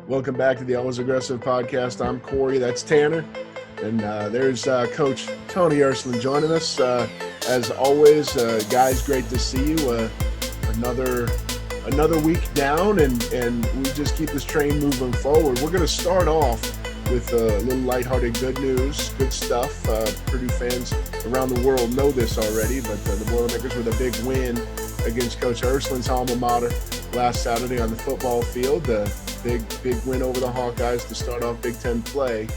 Welcome back to the Always Aggressive podcast. I'm Corey, that's Tanner, and there's Coach Tony Ersland joining us. As always, guys, great to see you. Another week down, and we just keep this train moving forward. We're going to start off with a little lighthearted good news, good stuff. Purdue fans around the world know this already, but the Boilermakers with a big win against Coach Ersland's alma mater last Saturday on the football field. Big win over the Hawkeyes to start off Big Ten play.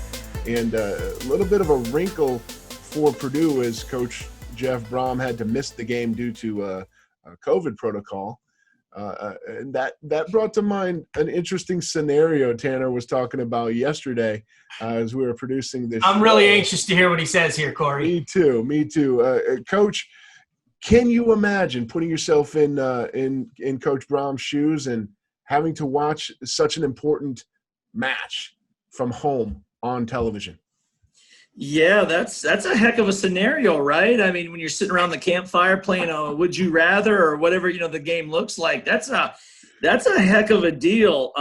And a little bit of a wrinkle for Purdue as Coach Jeff Brohm had to miss the game due to a COVID protocol. And that brought to mind an interesting scenario Tanner was talking about yesterday as we were producing this I'm show. really anxious to hear what he says here, Corey. Me too. Coach, can you imagine putting yourself in Coach Brohm's shoes and having to watch such an important match from home on television? Yeah, that's a heck of a scenario, right? I mean, when you're sitting around the campfire playing a Would You Rather or whatever, the game looks like, that's a heck of a deal.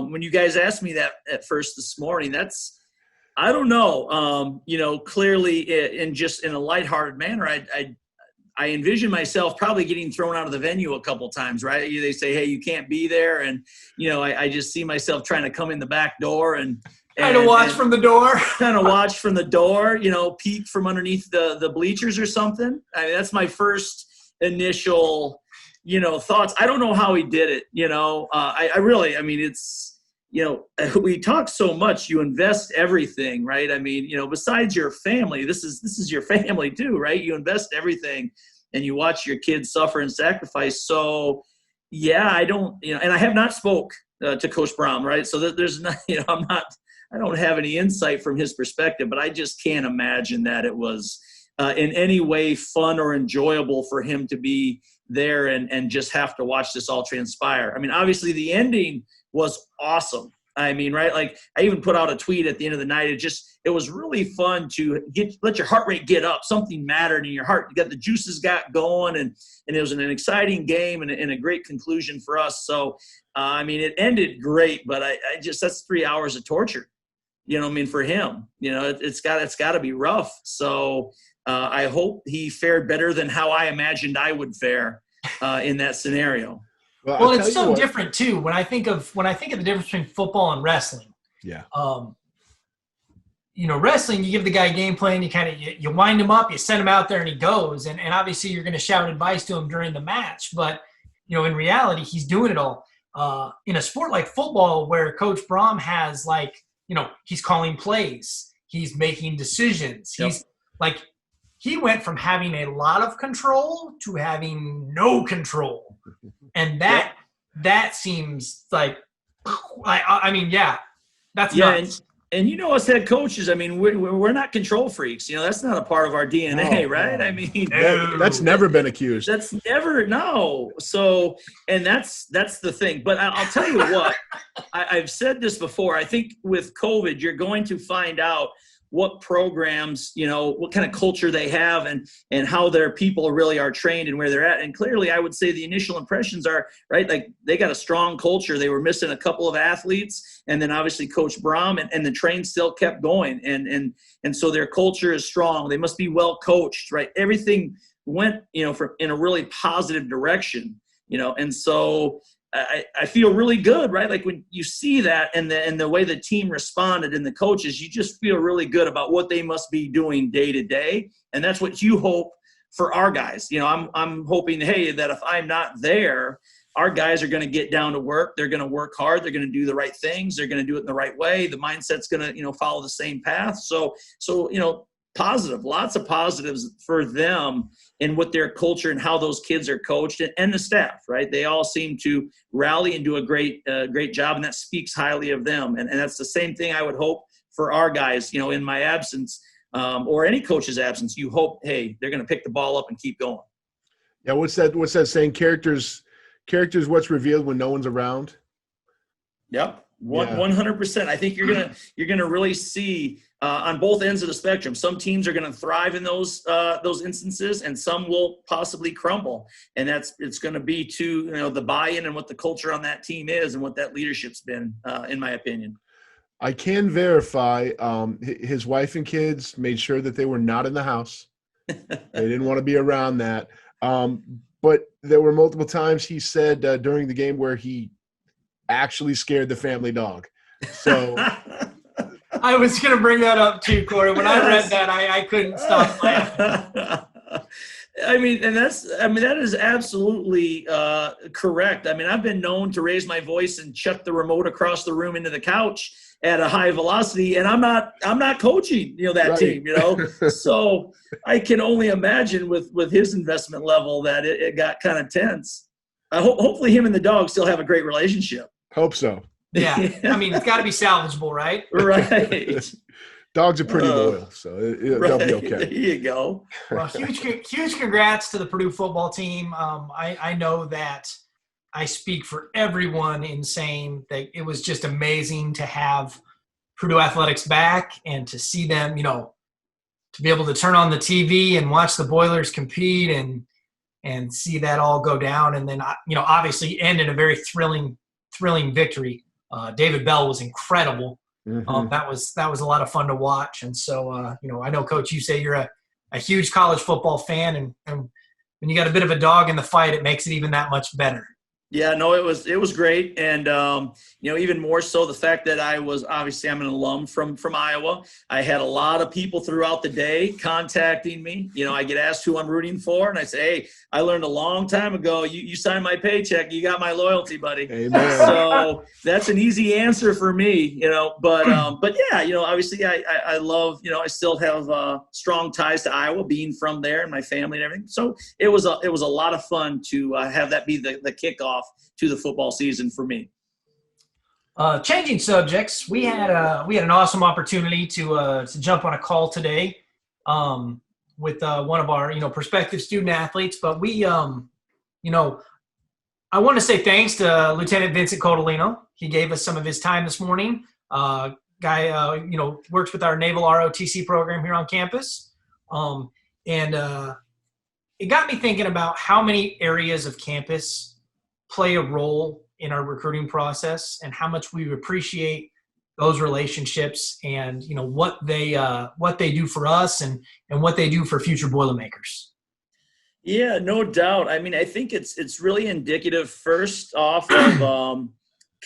When you guys asked me that at first this morning, I don't know. Clearly in a lighthearted manner, I envision myself probably getting thrown out of the venue a couple times, right? They say, hey, you can't be there. And, I just see myself trying to come in the back door and Kind of watch from the door, peek from underneath the bleachers or something. I mean, that's my first initial, thoughts. I don't know how he did it. We talk so much, you invest everything, right? I mean, besides your family, this is your family too, right? You invest everything and you watch your kids suffer and sacrifice. So yeah, I don't, and I have not spoke to Coach Brohm, right? So there's not, I don't have any insight from his perspective, but I just can't imagine that it was in any way fun or enjoyable for him to be there and just have to watch this all transpire. I mean, obviously the ending was awesome. I mean, right? Like I even put out a tweet at the end of the night. It was really fun to let your heart rate get up. Something mattered in your heart. You got the juices got going, and it was an exciting game and a great conclusion for us. So, it ended great, but that's 3 hours of torture. For him, it's got to be rough. So I hope he fared better than how I imagined I would fare in that scenario. Well, it's so different too. When I think of the difference between football and wrestling. Yeah. Wrestling, you give the guy a game plan, you wind him up, you send him out there and he goes. And obviously you're going to shout advice to him during the match. But, in reality, he's doing it all. In a sport like football where Coach Brohm has he's calling plays, he's making decisions. Yep. He went from having a lot of control to having no control. And that seems like, that's nuts. And us head coaches, we're not control freaks. That's not a part of our DNA, right? No. That's never been accused. That's never, no. So, and that's the thing. But I'll tell you what, I've said this before. I think with COVID, you're going to find out what programs, what kind of culture they have and how their people really are trained and where they're at. And clearly, I would say the initial impressions are, right, like they got a strong culture. They were missing a couple of athletes, and then obviously Coach Brohm, and the train still kept going. And so their culture is strong. They must be well coached, right? Everything went, in a really positive direction, and so I feel really good, right? Like when you see that and the way the team responded and the coaches, you just feel really good about what they must be doing day to day. And that's what you hope for our guys. I'm hoping, hey, that if I'm not there, our guys are going to get down to work. They're going to work hard. They're going to do the right things. They're going to do it in the right way. The mindset's going to, follow the same path. So, positive, lots of positives for them in what their culture and how those kids are coached and the staff, right? They all seem to rally and do a great job, and that speaks highly of them. And that's the same thing I would hope for our guys, in my absence or any coach's absence. You hope, hey, they're going to pick the ball up and keep going. Yeah. What's that saying? Characters, what's revealed when no one's around. Yep. 100%. I think you're gonna really see on both ends of the spectrum. Some teams are gonna thrive in those instances, and some will possibly crumble. And it's gonna be to the buy-in and what the culture on that team is and what that leadership's been, in my opinion. I can verify his wife and kids made sure that they were not in the house. They didn't want to be around that. But there were multiple times he said during the game where he actually scared the family dog. So I was going to bring that up too, Corey. When I read that, I couldn't stop laughing. That is absolutely correct. I mean, I've been known to raise my voice and chuck the remote across the room into the couch at a high velocity, and I'm not coaching, that right. team, So I can only imagine with his investment level that it got kind of tense. Hopefully him and the dog still have a great relationship. Hope so. Yeah. I mean, it's got to be salvageable, right? Right. Dogs are pretty loyal, so they'll be okay. There you go. Well, huge congrats to the Purdue football team. I know that I speak for everyone in saying that it was just amazing to have Purdue athletics back and to see them, to be able to turn on the TV and watch the Boilers compete and see that all go down. And then, obviously end in a very thrilling victory. David Bell was incredible. Mm-hmm. That was a lot of fun to watch. And so, I know, Coach, you say you're a huge college football fan, and when you got a bit of a dog in the fight, it makes it even that much better. Yeah, no, it was great. And, even more so the fact that I'm an alum from Iowa. I had a lot of people throughout the day contacting me. I get asked who I'm rooting for, and I say, hey, I learned a long time ago, you signed my paycheck, you got my loyalty, buddy. Amen. So that's an easy answer for me, but yeah, obviously I love, I still have strong ties to Iowa, being from there and my family and everything. So it was a lot of fun to have that be the kickoff to the football season for me. Changing subjects, we had an awesome opportunity to jump on a call today with one of our prospective student athletes. But we I want to say thanks to Lieutenant Vincent Codolino. He gave us some of his time this morning. Guy works with our Naval ROTC program here on campus, and it got me thinking about how many areas of campus play a role in our recruiting process and how much we appreciate those relationships and, what they do for us and what they do for future Boilermakers. Yeah, no doubt. I mean, I think it's really indicative first off of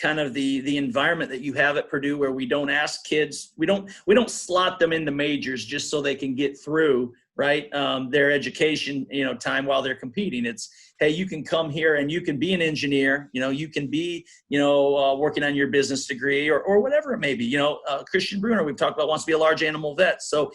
kind of the environment that you have at Purdue, where we don't ask kids, we don't slot them into majors just so they can get through, right? Their education, time while they're competing. It's, hey, you can come here and you can be an engineer, you can be, working on your business degree or whatever it may be. Christian Bruner, we've talked about, wants to be a large animal vet. So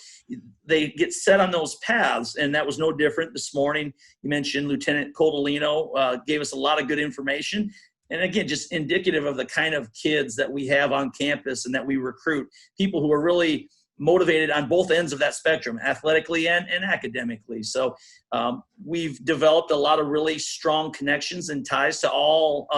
they get set on those paths, and that was no different this morning. You mentioned Lieutenant Codolino gave us a lot of good information. And again, just indicative of the kind of kids that we have on campus and that we recruit, people who are really motivated on both ends of that spectrum, athletically and academically. So we've developed a lot of really strong connections and ties to all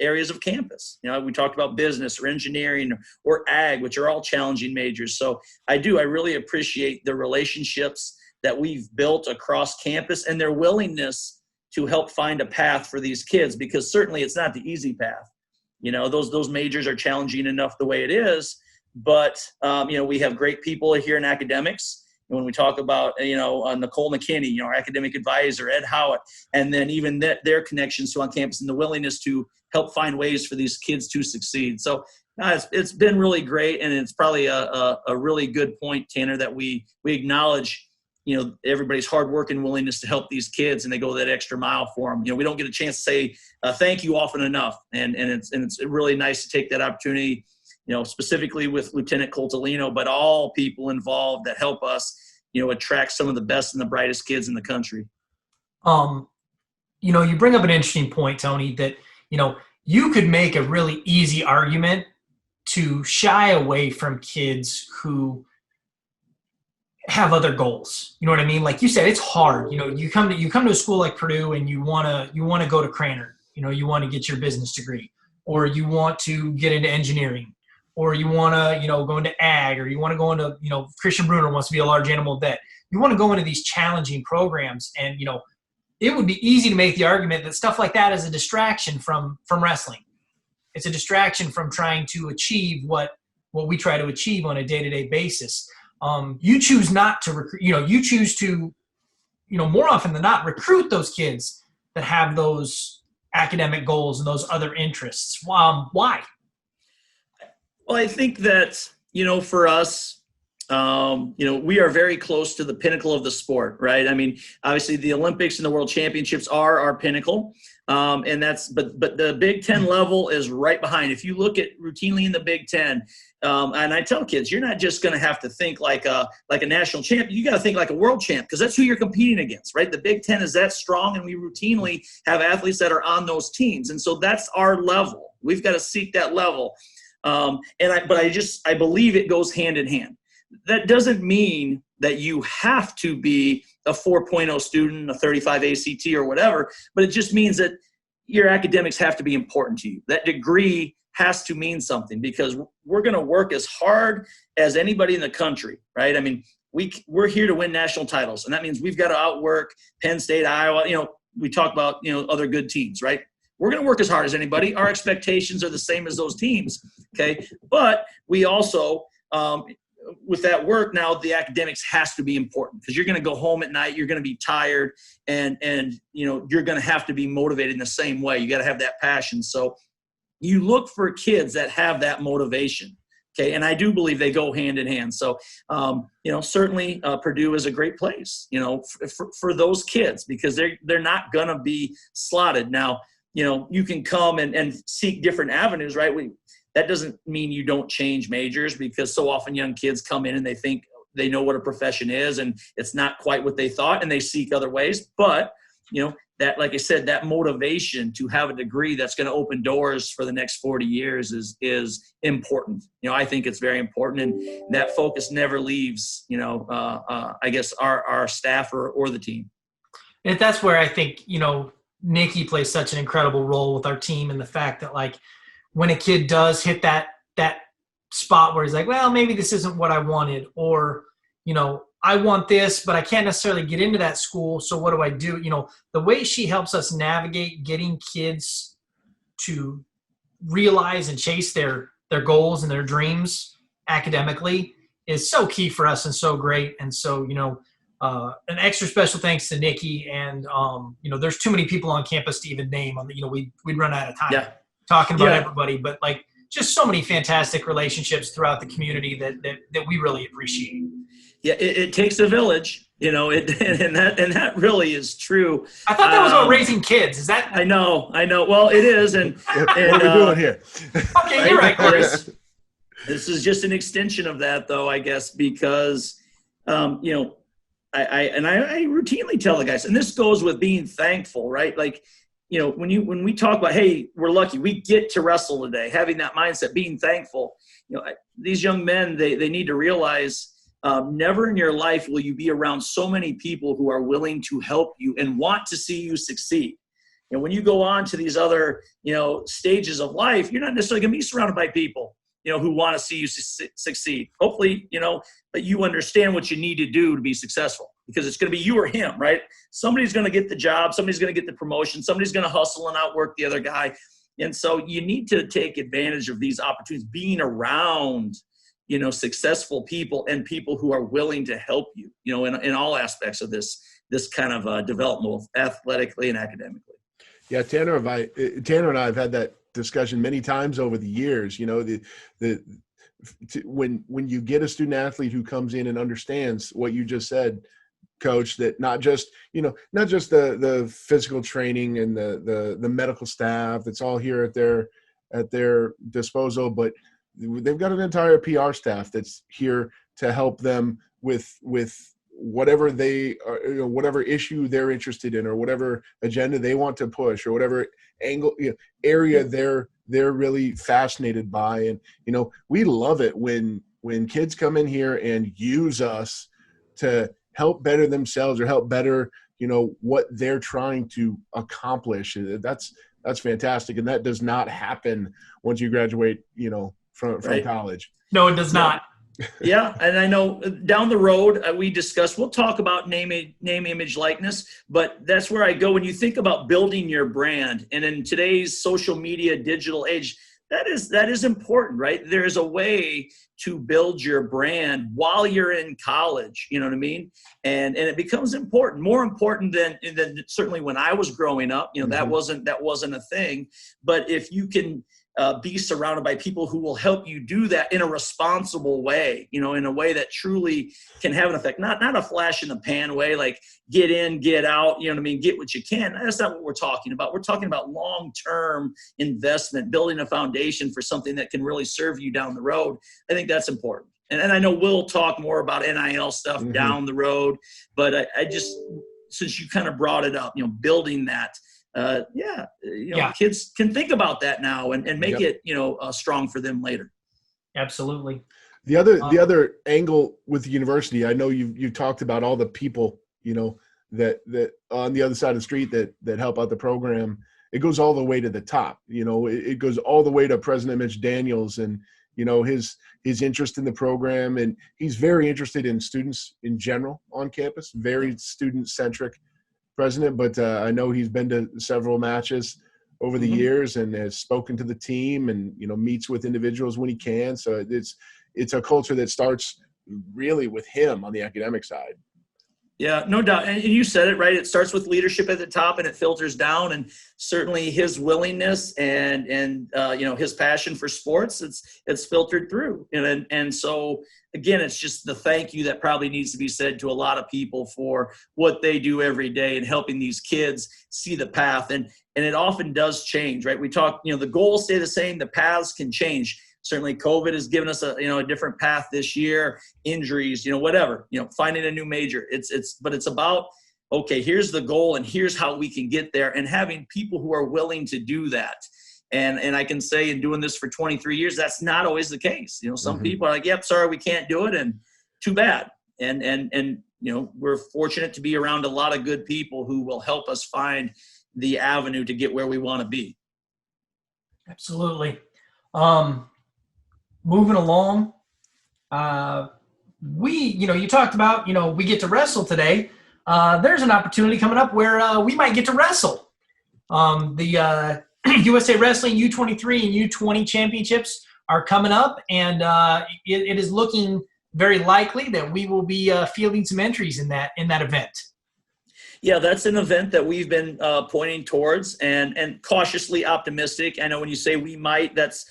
areas of campus. We talked about business or engineering or ag, which are all challenging majors. So I really appreciate the relationships that we've built across campus and their willingness to help find a path for these kids, because certainly it's not the easy path. Those majors are challenging enough the way it is. But, we have great people here in academics. And when we talk about, Nicole McKinney, our academic advisor, Ed Howitt, and then even their connections to on campus and the willingness to help find ways for these kids to succeed. So it's been really great. And it's probably a really good point, Tanner, that we acknowledge, everybody's hard work and willingness to help these kids, and they go that extra mile for them. We don't get a chance to say thank you often enough. And it's really nice to take that opportunity, specifically with Lieutenant Codolino, but all people involved that help us, attract some of the best and the brightest kids in the country. You bring up an interesting point, Tony, that, you could make a really easy argument to shy away from kids who have other goals. You know what I mean? Like you said, it's hard. You come to a school like Purdue and you want to go to Cranard, you want to get your business degree. or you want to get into engineering, or you want to, go into ag, or you want to go into, Christian Bruner wants to be a large animal vet. You want to go into these challenging programs, and, it would be easy to make the argument that stuff like that is a distraction from wrestling. It's a distraction from trying to achieve what we try to achieve on a day-to-day basis. You choose not to recruit, you choose to, more often than not, recruit those kids that have those academic goals and those other interests. Why? Well, I think that, for us, we are very close to the pinnacle of the sport, right? I mean, obviously the Olympics and the World Championships are our pinnacle. But the Big Ten level is right behind. If you look at routinely in the Big Ten, and I tell kids, you're not just going to have to think like a national champ. You got to think like a world champ, because that's who you're competing against, right? The Big Ten is that strong, and we routinely have athletes that are on those teams. And so that's our level. We've got to seek that level. I believe it goes hand in hand. That doesn't mean that you have to be a 4.0 student, a 35 ACT or whatever, but it just means that your academics have to be important to you. That degree has to mean something, because we're going to work as hard as anybody in the country, right? I mean, we're here to win national titles, and that means we've got to outwork Penn State, Iowa. We talk about, other good teams, right? We're going to work as hard as anybody. Our expectations are the same as those teams, okay? But we also with that work now, the academics has to be important, because you're going to go home at night, you're going to be tired, and you're going to have to be motivated in the same way. You got to have that passion. So you look for kids that have that motivation. Okay. And I do believe they go hand in hand. So, certainly Purdue is a great place, for those kids, because they're not going to be slotted. Now, you can come and seek different avenues, right? That doesn't mean you don't change majors, because so often young kids come in and they think they know what a profession is, and it's not quite what they thought, and they seek other ways. But, that, like I said, that motivation to have a degree that's going to open doors for the next 40 years is important. I think it's very important, and that focus never leaves, I guess our staff or the team. And that's where I think, Nikki plays such an incredible role with our team, and the fact that, like, when a kid does hit that spot where he's like, well, maybe this isn't what I wanted, or, I want this, but I can't necessarily get into that school. So what do I do? The way she helps us navigate getting kids to realize and chase their goals and their dreams academically is so key for us and so great. And so, an extra special thanks to Nikki. And, there's too many people on campus to even name. We'd run out of time talking about everybody, but like just so many fantastic relationships throughout the community that we really appreciate. Yeah, it takes a village, and that really is true. I thought that was about raising kids. Is that? I know. Well, it is, and what are we doing here? Okay, you're right, Chris. This is just an extension of that, though, I guess, because I routinely tell the guys, and this goes with being thankful, right? Like, when we talk about, hey, we're lucky, we get to wrestle today, having that mindset, being thankful. These young men, they need to realize. Never in your life will you be around so many people who are willing to help you and want to see you succeed. And when you go on to these other, stages of life, you're not necessarily going to be surrounded by people, who want to see you succeed. Hopefully, but you understand what you need to do to be successful, because it's going to be you or him, right? Somebody's going to get the job. Somebody's going to get the promotion. Somebody's going to hustle and outwork the other guy. And so you need to take advantage of these opportunities, being around successful people and people who are willing to help you, in all aspects of this kind of development, athletically and academically. Yeah, Tanner and I have had that discussion many times over the years. When you get a student athlete who comes in and understands what you just said, Coach, that not just the physical training and the medical staff that's all here at their disposal, but they've got an entire PR staff that's here to help them with whatever they are, whatever issue they're interested in, or whatever agenda they want to push, or whatever angle, area they're really fascinated by. And we love it when kids come in here and use us to help better themselves or help better what they're trying to accomplish. That's that's fantastic. And that does not happen once you graduate, from Right. college. No, it does not. Yeah, and I know down the road we'll talk about name, image, likeness, but that's where I go when you think about building your brand. And in today's social media, digital age, that is important, right? There is a way to build your brand while you're in college. You know what I mean? And it becomes important, more important than certainly when I was growing up. That wasn't a thing. But if you can be surrounded by people who will help you do that in a responsible way, in a way that truly can have an effect, not a flash in the pan way, like get in, get out, get what you can. That's not what we're talking about. We're talking about long-term investment, building a foundation for something that can really serve you down the road. I think that's important. And I know we'll talk more about NIL stuff down the road, but I just, since you kind of brought it up, building that, kids can think about that now and make it, strong for them later. Absolutely. The other angle with the university, I know you've talked about all the people, that on the other side of the street that help out the program. It goes all the way to the top. It goes all the way to President Mitch Daniels and, his interest in the program. And he's very interested in students in general on campus, very student-centric president, but I know he's been to several matches over the years and has spoken to the team and, meets with individuals when he can. So it's a culture that starts really with him on the academic side. Yeah, no doubt. And you said it right. It starts with leadership at the top and it filters down, and certainly his willingness and his passion for sports, it's filtered through. And so again, it's just the thank you that probably needs to be said to a lot of people for what they do every day and helping these kids see the path. And it often does change, right? We talk, the goals stay the same, the paths can change. Certainly COVID has given us a different path this year, injuries, whatever, finding a new major. But it's about, okay, here's the goal and here's how we can get there, and having people who are willing to do that. And I can say in doing this for 23 years, that's not always the case. Some people are like, yep, sorry, we can't do it. And too bad. And we're fortunate to be around a lot of good people who will help us find the avenue to get where we want to be. Absolutely. Moving along, you talked about, we get to wrestle today. There's an opportunity coming up where we might get to wrestle. The USA Wrestling U23 and U20 Championships are coming up, and it is looking very likely that we will be fielding some entries in that event. Yeah, that's an event that we've been pointing towards and cautiously optimistic. I know when you say we might, that's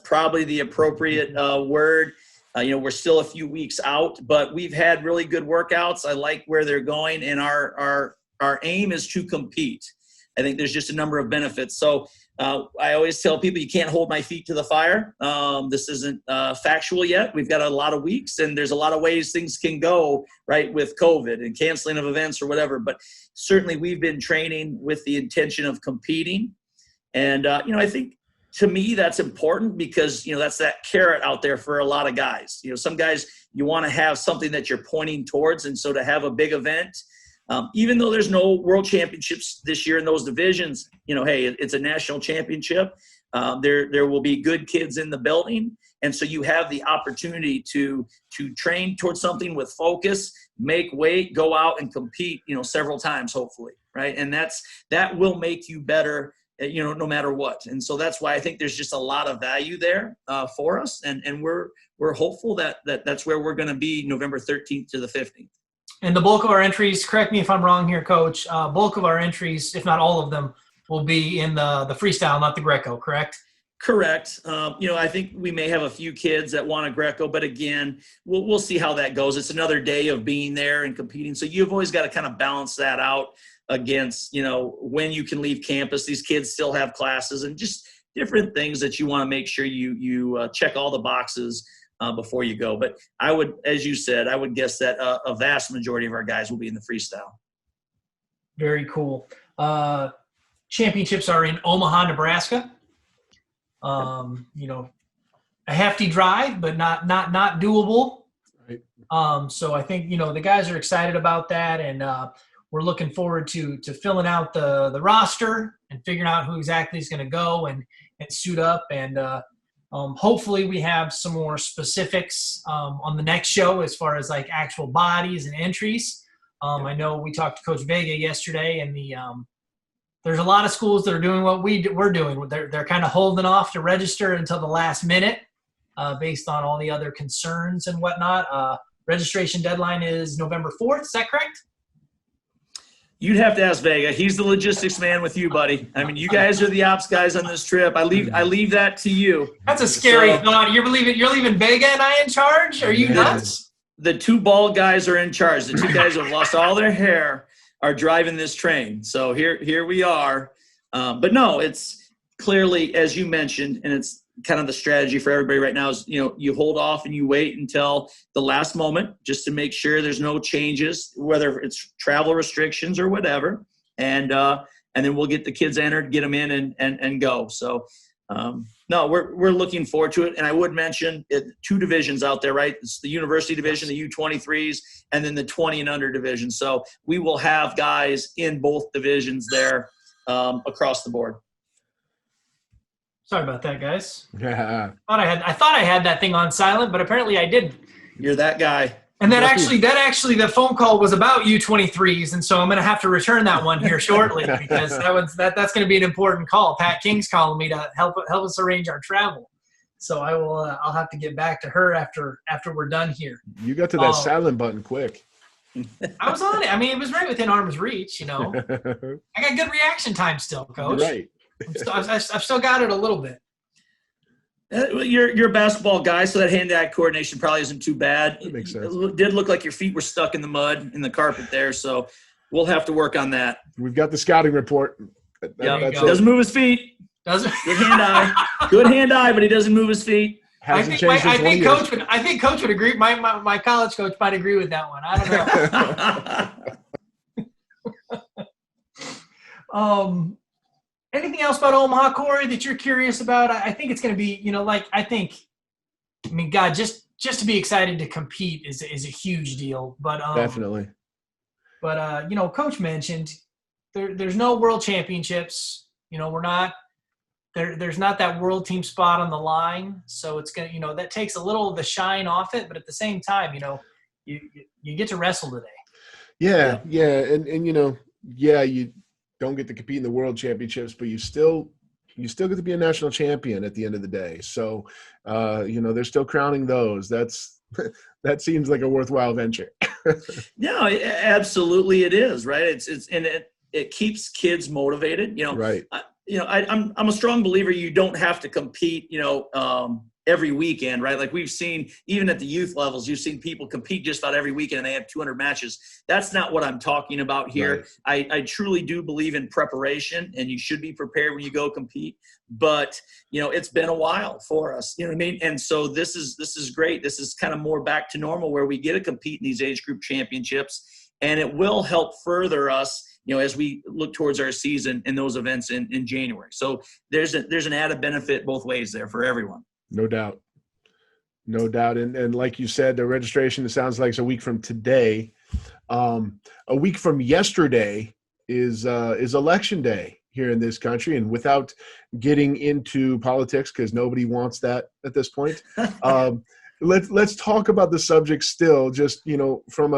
probably the appropriate word. We're still a few weeks out, but we've had really good workouts. I like where they're going, and our aim is to compete. I think there's just a number of benefits. So I always tell people, you can't hold my feet to the fire. This isn't factual yet. We've got a lot of weeks, and there's a lot of ways things can go, right, with COVID and canceling of events or whatever. But certainly we've been training with the intention of competing. And, I think to me that's important because, that's that carrot out there for a lot of guys. Some guys, you want to have something that you're pointing towards. And so to have a big event, even though there's no world championships this year in those divisions, hey, it's a national championship. There will be good kids in the building. And so you have the opportunity to train towards something with focus, make weight, go out and compete, several times, hopefully. Right. And that will make you better, no matter what. And so that's why I think there's just a lot of value there for us. And we're hopeful that's where we're going to be November 13th to the 15th. And the bulk of our entries, correct me if I'm wrong here, Coach, bulk of our entries, if not all of them, will be in the freestyle, not the Greco, correct? Correct. I think we may have a few kids that want a Greco, but again, we'll see how that goes. It's another day of being there and competing. So you've always got to kind of balance that out against, when you can leave campus. These kids still have classes and just different things that you want to make sure you check all the boxes before you go. But I would, as you said, I would guess that a vast majority of our guys will be in the freestyle. Very cool. Championships are in Omaha, Nebraska. A hefty drive, but not doable. Right. So I think, the guys are excited about that. And we're looking forward to filling out the roster and figuring out who exactly is going to go and suit up. And hopefully we have some more specifics on the next show as far as like actual bodies and entries. I know we talked to Coach Vega yesterday, and there's a lot of schools that are doing what we're doing. They're kind of holding off to register until the last minute based on all the other concerns and whatnot. Registration deadline is November 4th. Is that correct? You'd have to ask Vega. He's the logistics man with you, buddy. I mean, you guys are the ops guys on this trip. I leave that to you. That's a scary thought. You're leaving Vega and I in charge? Are you nuts? The two bald guys are in charge. The two guys who have lost all their hair are driving this train. So here we are. But no, it's clearly, as you mentioned, and it's kind of the strategy for everybody right now is, you hold off and you wait until the last moment just to make sure there's no changes, whether it's travel restrictions or whatever. And then we'll get the kids entered, get them in and go. So, no, we're looking forward to it. And I would mention two divisions out there, right? It's the university division, the U23s, and then the 20 and under division. So we will have guys in both divisions there across the board. Sorry about that, guys. Yeah. I thought I had that thing on silent, but apparently I didn't. You're that guy. And that actually, the phone call was about U23s, and so I'm going to have to return that one here shortly because that's going to be an important call. Pat King's calling me to help us arrange our travel, so I'll have to get back to her after we're done here. You got to that silent button quick. I was on it. I mean, it was right within arm's reach. I got good reaction time still, Coach. You're right. I've still got it a little bit. You're a basketball guy, so that hand-eye coordination probably isn't too bad. That makes sense. It did look like your feet were stuck in the mud, in the carpet there, so we'll have to work on that. We've got the scouting report. Yeah, doesn't move his feet. Doesn't. Good hand-eye. Good hand-eye, but he doesn't move his feet. I think Coach would agree. My college coach might agree with that one. I don't know. Anything else about Omaha, Corey, that you're curious about? I think it's going to be, God, just to be excited to compete is a huge deal. But definitely. But Coach mentioned there's no world championships. We're not there. There's not that world team spot on the line, so it's gonna, that takes a little of the shine off it. But at the same time, you get to wrestle today. Yeah, and you don't get to compete in the world championships, but you still get to be a national champion at the end of the day. So, they're still crowning those. That seems like a worthwhile venture. No, absolutely it is, right? It keeps kids motivated, Right. I'm a strong believer you don't have to compete, every weekend, right? Like we've seen, even at the youth levels, you've seen people compete just about every weekend and they have 200 matches. That's not what I'm talking about here. Right. I truly do believe in preparation, and you should be prepared when you go compete. But, it's been a while for us, you know what I mean? And so this is great. This is kind of more back to normal where we get to compete in these age group championships, and it will help further us, as we look towards our season in those events in January. So there's an added benefit both ways there for everyone. No doubt. And like you said, the registration, it sounds like it's a week from today. A week from yesterday is election day here in this country. And without getting into politics, because nobody wants that at this point, let's talk about the subject still, just, from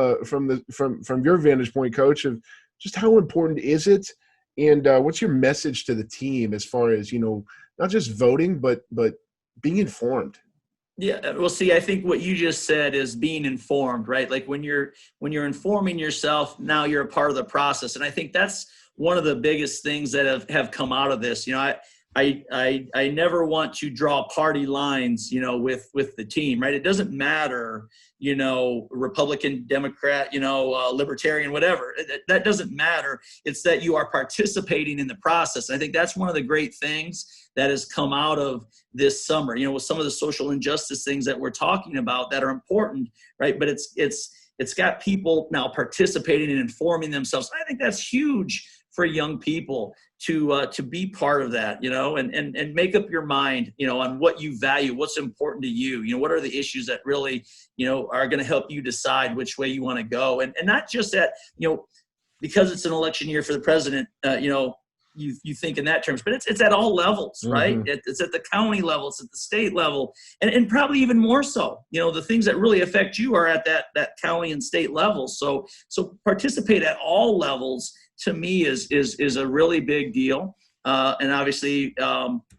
your vantage point, Coach, of just how important is it? And what's your message to the team as far as, not just voting, but being informed? Yeah, well, see, I think what you just said is being informed, right? Like when you're informing yourself, now you're a part of the process. And I think that's one of the biggest things that have come out of this. I never want to draw party lines, with the team, right? It doesn't matter, Republican, Democrat, Libertarian, whatever. That doesn't matter. It's that you are participating in the process. I think that's one of the great things that has come out of this summer, with some of the social injustice things that we're talking about that are important, right? But it's got people now participating and informing themselves. I think that's huge for young people to be part of that, and make up your mind, on what you value, what's important to you, what are the issues that really, are going to help you decide which way you want to go. And not just that, because it's an election year for the president, you think in that terms, but it's at all levels, right? It's at the county level, it's at the state level, and probably even more so. The things that really affect you are at that county and state level. So participate at all levels, to me, is a really big deal. And obviously,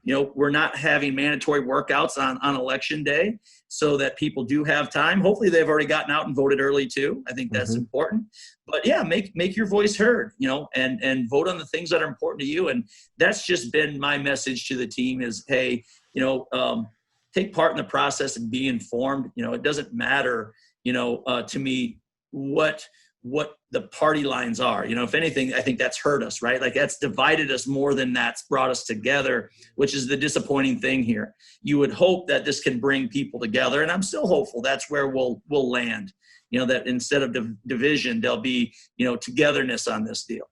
we're not having mandatory workouts on election day, so that people do have time. Hopefully they've already gotten out and voted early too. I think that's important. But yeah, make your voice heard, and vote on the things that are important to you. And that's just been my message to the team is, hey, take part in the process and be informed. It doesn't matter, to me what the party lines are. If anything, I think that's hurt us, right? Like that's divided us more than that's brought us together, which is the disappointing thing here. You would hope that this can bring people together, and I'm still hopeful that's where we'll land. That instead of division, there'll be, togetherness on this deal.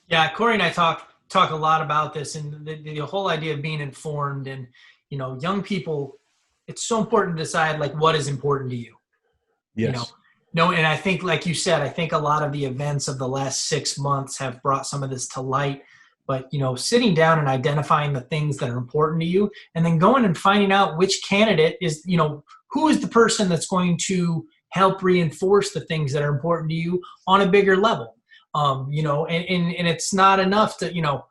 Yeah, Cory and I talk a lot about this, and the whole idea of being informed, and young people, it's so important to decide like what is important to you. Yes. No, and I think, like you said, I think a lot of the events of the last 6 months have brought some of this to light. But, sitting down and identifying the things that are important to you, and then going and finding out which candidate is, who is the person that's going to help reinforce the things that are important to you on a bigger level. And it's not enough to,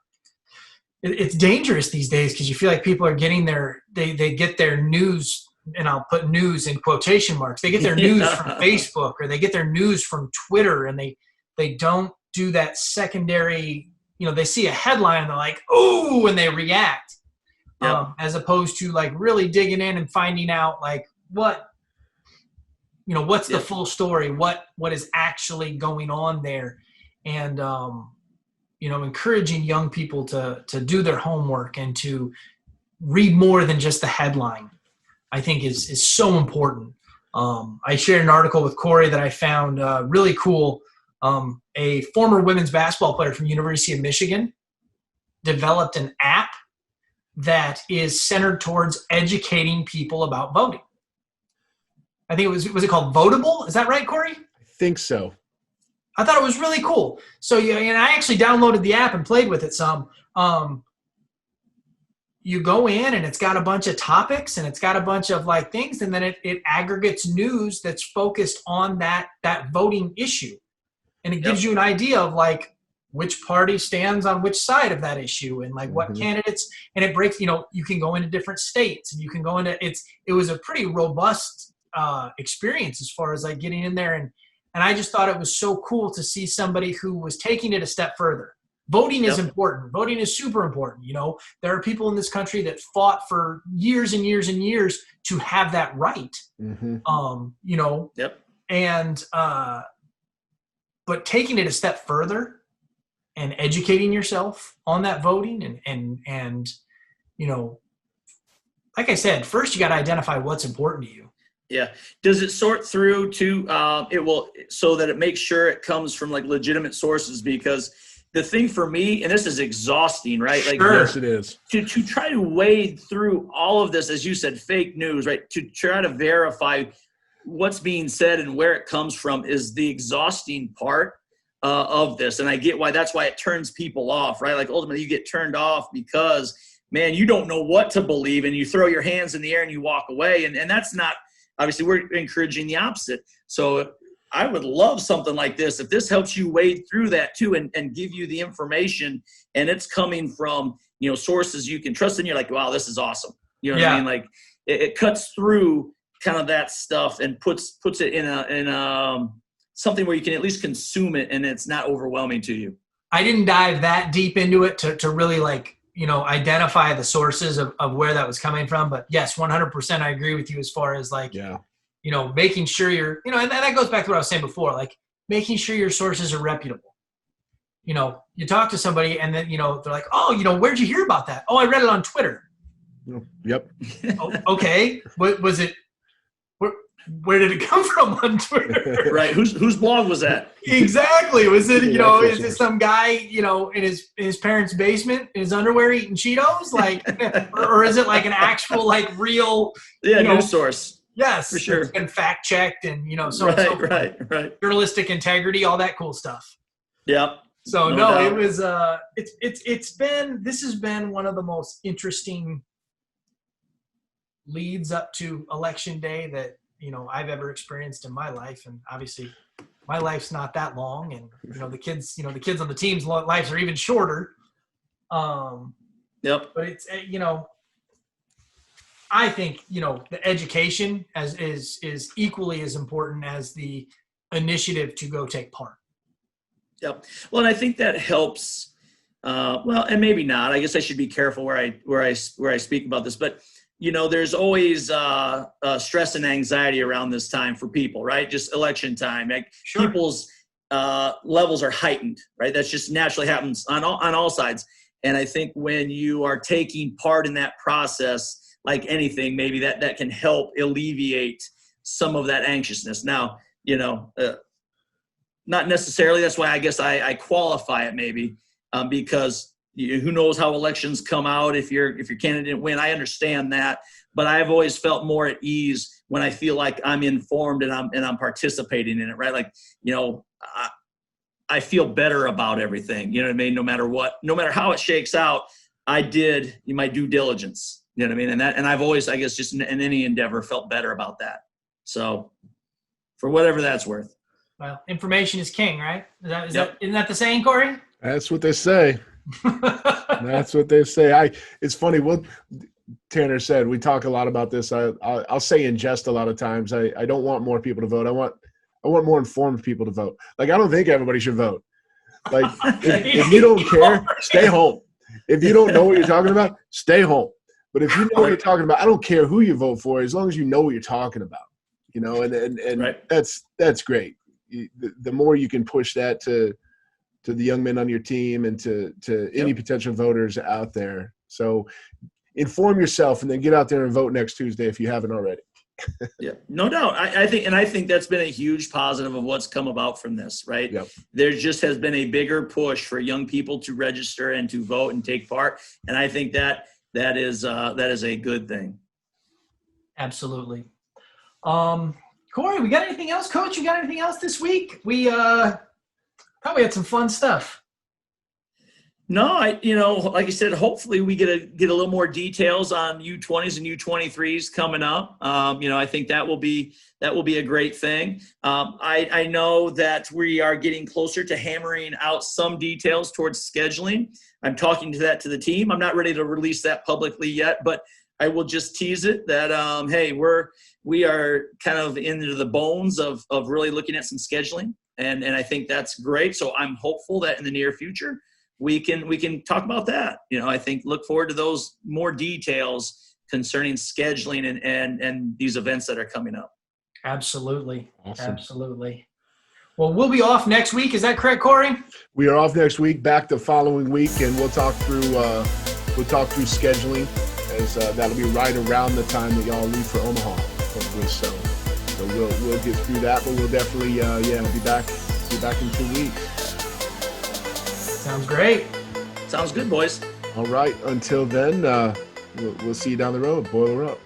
it's dangerous these days because you feel like people are getting they get their news, and I'll put news in quotation marks. They get their news from Facebook, or they get their news from Twitter, and they don't do that secondary, they see a headline and they're like, "Ooh," and they react, as opposed to like really digging in and finding out like what's the full story, what is actually going on there, and encouraging young people to do their homework and to read more than just the headline, I think is so important. I shared an article with Cory that I found really cool. A former women's basketball player from University of Michigan developed an app that is centered towards educating people about voting. I think was it called Votable? Is that right, Cory? I think so. I thought it was really cool. So and I actually downloaded the app and played with it some. You go in and it's got a bunch of topics and it's got a bunch of like things, and then it aggregates news that's focused on that voting issue. And it gives you an idea of like which party stands on which side of that issue, and like what candidates, and it breaks, you can go into different states, and you can go into, it was a pretty robust experience as far as like getting in there. And I just thought it was so cool to see somebody who was taking it a step further. Voting is important. Voting is super important. There are people in this country that fought for years and years and years to have that right. And, but taking it a step further and educating yourself on that voting and like I said, first you got to identify what's important to you. Yeah. Does it sort through to, so that it makes sure it comes from like legitimate sources? Because the thing for me, and this is exhausting, right? Like, sure. Yes, it is. To try to wade through all of this, as you said, fake news, right? To try to verify what's being said and where it comes from is the exhausting part of this. And I get that's why it turns people off, right? Like ultimately you get turned off because, man, you don't know what to believe, and you throw your hands in the air and you walk away. And that's not, obviously we're encouraging the opposite. So I would love something like this. If this helps you wade through that too and give you the information, and it's coming from, sources you can trust, and you're like, wow, this is awesome. You know what I mean? Like it cuts through kind of that stuff and puts it in a something where you can at least consume it and it's not overwhelming to you. I didn't dive that deep into it to really like, identify the sources of where that was coming from. But yes, 100% I agree with you as far as like, making sure you're, and that goes back to what I was saying before, like making sure your sources are reputable. You talk to somebody and then, they're like, oh, where'd you hear about that? Oh, I read it on Twitter. Yep. Oh, okay. What was it? Where did it come from on Twitter? Right. Whose blog was that? Exactly. Was it, is it some guy, in his parents' basement in his underwear eating Cheetos? Like, or is it like an actual, like real, news source? Yes. For sure. It's been fact checked and, so right. journalistic integrity, all that cool stuff. Yep. So No no, doubt. it was this has been one of the most interesting leads up to election day that, I've ever experienced in my life. And obviously my life's not that long, and the kids on the team's lives are even shorter. Yep. But it's I think the education is equally as important as the initiative to go take part. Yep. Well, and I think that helps. Well, and maybe not. I guess I should be careful where I speak about this. But there's always stress and anxiety around this time for people, right? Just election time. Like Sure. People's levels are heightened, right? That's just naturally happens on all sides. And I think when you are taking part in that process, like anything, maybe that can help alleviate some of that anxiousness. Now, not necessarily. That's why I guess I qualify it maybe because who knows how elections come out if your candidate didn't win. I understand that, but I've always felt more at ease when I feel like I'm informed and I'm participating in it, right? Like, I feel better about everything. You know what I mean? No matter how it shakes out, I did my due diligence. You know what I mean? And I've always, I guess, just in any endeavor, felt better about that. So, for whatever that's worth. Well, information is king, right? Isn't that the saying, Corey? That's what they say. That's what they say. It's funny what Tanner said. We talk a lot about this. I'll say in jest a lot of times. I don't want more people to vote. I want more informed people to vote. Like, I don't think everybody should vote. Like, if you don't care, stay home. If you don't know what you're talking about, stay home. But if you know what you're talking about, I don't care who you vote for, as long as you know what you're talking about. And Right. that's great. The more you can push that to the young men on your team and to any potential voters out there. So inform yourself and then get out there and vote next Tuesday if you haven't already. Yeah, no doubt. I think that's been a huge positive of what's come about from this, right? Yep. There just has been a bigger push for young people to register and to vote and take part. And I think that is a good thing. Absolutely. Corey, we got anything else? Coach, you got anything else this week? We thought we had some fun stuff. No, like I said, hopefully we get a little more details on U20s and U23s coming up. I think that will be a great thing. I know that we are getting closer to hammering out some details towards scheduling. I'm talking to the team. I'm not ready to release that publicly yet, but I will just tease it that hey, we are kind of into the bones of really looking at some scheduling, and I think that's great. So I'm hopeful that in the near future we can talk about that. I think look forward to those more details concerning scheduling and these events that are coming up. Absolutely. Awesome. Absolutely. Well, we'll be off next week. Is that correct, Corey? We are off next week, back the following week, and we'll talk through scheduling, as that'll be right around the time that y'all leave for Omaha, hopefully. So we'll get through that, but we'll definitely be back in 2 weeks. Sounds great. Sounds good, boys. All right. Until then, we'll see you down the road. Boiler up.